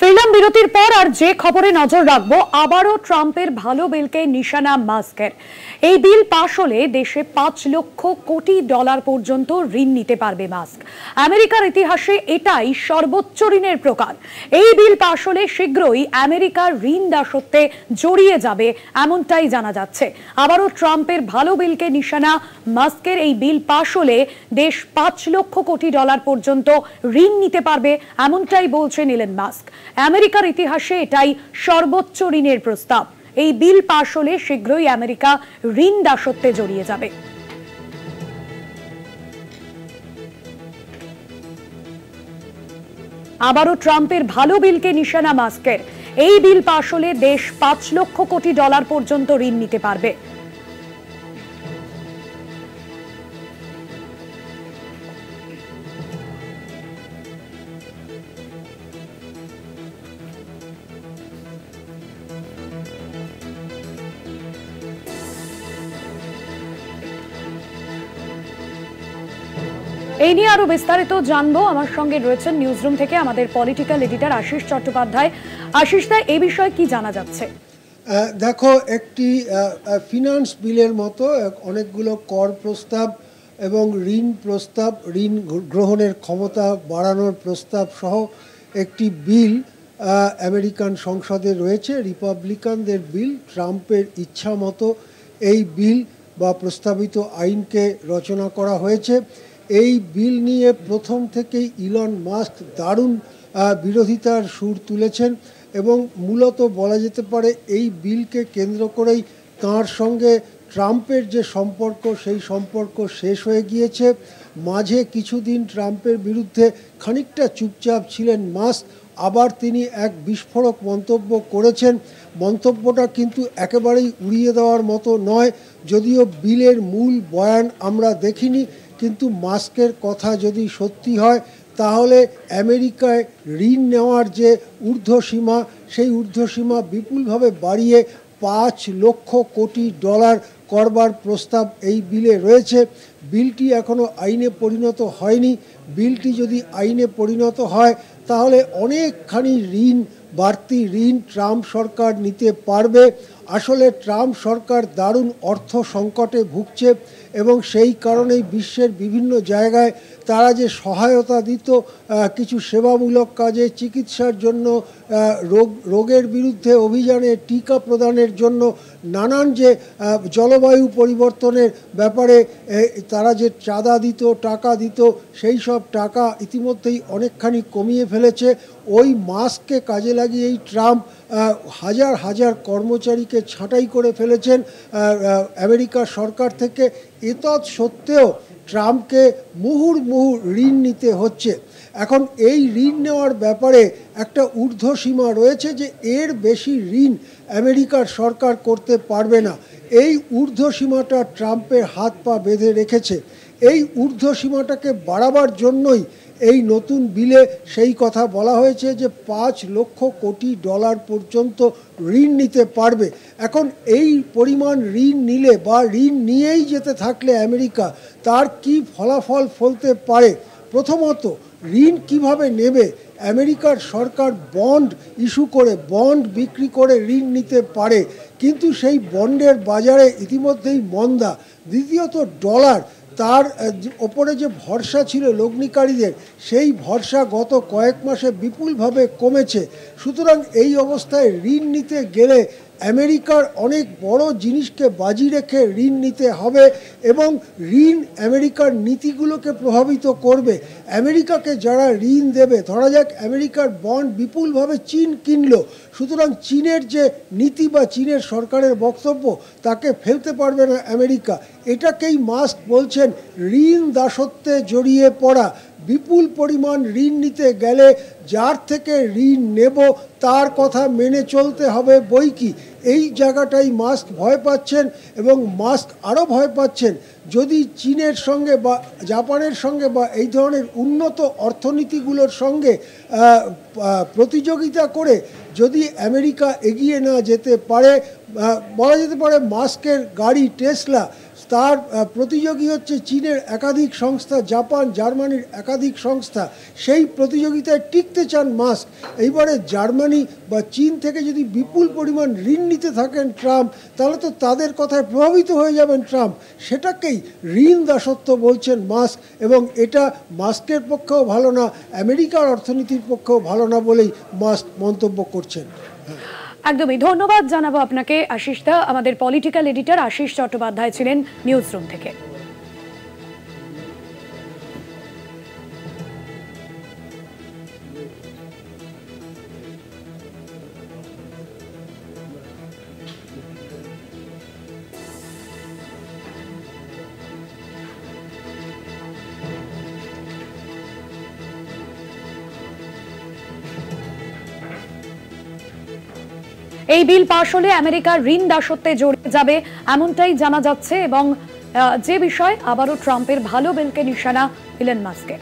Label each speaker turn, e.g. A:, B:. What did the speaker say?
A: ফিরলাম বিরতির পর আর যে খবরে নজর রাখবো আবারও ট্রাম্পের ভালো বিলকে নিশানা মাস্কের। এই বিল পাশ হলে দেশে 5 লক্ষ কোটি ডলার পর্যন্ত ঋণ নিতে পারবে মাস্ক। আমেরিকার ইতিহাসে এটাই সর্বোচ্চ ঋণের প্রকার। এই বিল পাশ হলে শীঘ্রই আমেরিকার ঋণ দাসত্বে জড়িয়ে যাবে এমনটাই জানা যাচ্ছে। আবারও ট্রাম্পের ভালো বিলকে নিশানা মাস্কের এই বিল পাশ হলে দেশ 5 লক্ষ কোটি ডলার পর্যন্ত ঋণ নিতে পারবে এমনটাই বলছেন ইলন মাস্ক। আমেরিকার ইতিহাসে এটাই সর্বোচ্চ ঋণের প্রস্তাব। এই বিল পাশ হলে শীঘ্রই আমেরিকা ঋণ দাসত্বে জড়িয়ে যাবে। আবারও ট্রাম্পের ভালো বিলকে নিশানা মাস্কের। এই বিল পাশ হলে দেশ 5 লক্ষ কোটি ডলার পর্যন্ত ঋণ নিতে পারবে। এই নিয়ে আরো বিস্তারিত জানবো। আমার সঙ্গে রয়েছেন নিউজরুম থেকে আমাদের পলিটিক্যাল এডিটর আশিস চট্টোপাধ্যায়। আশিস দা, এই বিষয়ে কি জানা যাচ্ছে?
B: দেখো, একটি ফিনান্স বিলের মতো অনেকগুলো কর প্রস্তাব এবং ঋণ প্রস্তাব, ঋণ গ্রহণের ক্ষমতা বাড়ানোর প্রস্তাব সহ একটি বিল আমেরিকান সংসদে রয়েছে। রিপাবলিকানদের বিল। ট্রাম্পের ইচ্ছা মতো এই বিল বা প্রস্তাবিত আইনকে রচনা করা হয়েছে। এই বিল নিয়ে প্রথম থেকেই ইলন মাস্ক দারুণ বিরোধিতার সুর তুলেছেন এবং মূলত বলা যেতে পারে এই বিলকে কেন্দ্র করেই তাঁর সঙ্গে ট্রাম্পের যে সম্পর্ক সেই সম্পর্ক শেষ হয়ে গিয়েছে। মাঝে কিছুদিন ট্রাম্পের বিরুদ্ধে খানিকটা চুপচাপ ছিলেন মাস্ক, আবার তিনি এক বিস্ফোরক মন্তব্য করেছেন। মন্তব্যটা কিন্তু একেবারেই উড়িয়ে দেওয়ার মতো নয়। যদিও বিলের মূল বয়ান আমরা দেখিনি, কিন্তু মাস্কের কথা যদি সত্যি হয় তাহলে আমেরিকায় ঋণ নেওয়ার যে ঊর্ধ্বসীমা সেই ঊর্ধ্বসীমা বিপুলভাবে বাড়িয়ে 5 লক্ষ কোটি ডলার করবার প্রস্তাব এই বিলে রয়েছে। বিলটি এখনও আইনে পরিণত হয়নি। বিলটি যদি আইনে পরিণত হয় তাহলে অনেকখানি বাড়তি ঋণ ট্রাম্প সরকার নিতে পারবে। আসলে ট্রাম্প সরকার দারুণ অর্থ সংকটে ভুগছে এবং সেই কারণেই বিশ্বের বিভিন্ন জায়গায় তারা যে সহায়তা দিত কিছু সেবামূলক কাজে, চিকিৎসার জন্য, রোগের বিরুদ্ধে অভিযানে, টিকা প্রদানের জন্য, নানান যে জলবায়ু পরিবর্তনের ব্যাপারে তারা যে চাঁদা দিত, টাকা দিত, সেই সব টাকা ইতিমধ্যেই অনেকখানি কমিয়ে ফেলেছে। ওই মাস্ককে কাজে লাগিয়েই ট্রাম্প হাজার হাজার কর্মচারীকে ছাঁটাই করে ফেলেছেন আমেরিকা সরকার থেকে। এতৎ সত্ত্বেও ট্রাম্পকে মুহুর্মুহু ঋণ নিতে হচ্ছে। এখন এই ঋণ নেওয়ার ব্যাপারে একটা ঊর্ধ্বসীমা রয়েছে যে এর বেশি ঋণ আমেরিকার সরকার করতে পারবে না। এই ঊর্ধ্বসীমাটা ট্রাম্পের হাত পা বেঁধে রেখেছে। এই ঊর্ধ্বসীমাটাকে বাড়াবার জন্যই এই নতুন বিলে সেই কথা বলা হয়েছে যে 5 লক্ষ কোটি ডলার পর্যন্ত ঋণ নিতে পারবে। এখন এই পরিমাণ ঋণ নিলে বা ঋণ নিয়েই যেতে থাকলে আমেরিকা তার কি ফলাফল ফলতে পারে? প্রথমত, ঋণ কিভাবে নেবে? আমেরিকার সরকার বন্ড ইস্যু করে, বন্ড বিক্রি করে ঋণ নিতে পারে, কিন্তু সেই বন্ডের বাজারে ইতিমধ্যেই মন্দা। দ্বিতীয়ত, ডলার, তার ওপরে যে ভরসা ছিল লগ্নিকারীদের, সেই ভরসা গত কয়েক মাসে বিপুলভাবে কমেছে। সুতরাং এই অবস্থায় ঋণ নিতে গেলে আমেরিকার অনেক বড় জিনিসকে বাজি রেখে ঋণ নিতে হবে এবং ঋণ আমেরিকার নীতিগুলোকে প্রভাবিত করবে। আমেরিকাকে যারা ঋণ দেবে, ধরা যাক আমেরিকার বন্ড বিপুলভাবে চীন কিনলো, সুতরাং চীনের যে নীতি বা চীনের সরকারের বক্তব্য তাকে ফেলতে পারবে না আমেরিকা। এটাকেই মাস্ক বলছেন ঋণ দাসত্বে জড়িয়ে পড়া। বিপুল পরিমাণ ঋণ নিতে গেলে যার থেকে ঋণ নেব তার কথা মেনে চলতে হবে বই কি। এই জায়গাটাই মাস্ক ভয় পাচ্ছেন এবং মাস্ক আরও ভয় পাচ্ছেন যদি চীনের সঙ্গে বা জাপানের সঙ্গে বা এই ধরনের উন্নত অর্থনীতিগুলোর সঙ্গে প্রতিযোগিতা করে যদি আমেরিকা এগিয়ে না যেতে পারে। বলা যেতে পারে মাস্কের গাড়ি টেসলা তার প্রতিযোগী হচ্ছে চীনের একাধিক সংস্থা, জাপান, জার্মানির একাধিক সংস্থা। সেই প্রতিযোগিতায় টিকতে চান মাস্ক। এইবারে জার্মানি বা চীন থেকে যদি বিপুল পরিমাণ ঋণ নিতে থাকেন ট্রাম্প, তাহলে তো তাদের কথায় প্রভাবিত হয়ে যাবেন ট্রাম্প। সেটাকেই ঋণ দাসত্ব বলছেন মাস্ক, এবং এটা মাস্কের পক্ষেও ভালো না, আমেরিকার অর্থনীতির পক্ষেও ভালো না বলেই মাস্ক মন্তব্য করছেন।
A: একদমই ধন্যবাদ জানাবো আপনাকে আশিস দা। আমাদের পলিটিক্যাল এডিটর আশিস চট্টোপাধ্যায় ছিলেন নিউজ রুম থেকে। এই বিল পাশ হলে আমেরিকার ঋণ দাসত্বে জড়িয়ে যাবে এমনটাই জানা যাচ্ছে, এবং যে বিষয় আবারও ট্রাম্পের ভালো বিলকে নিশানা ইলন মাস্কের।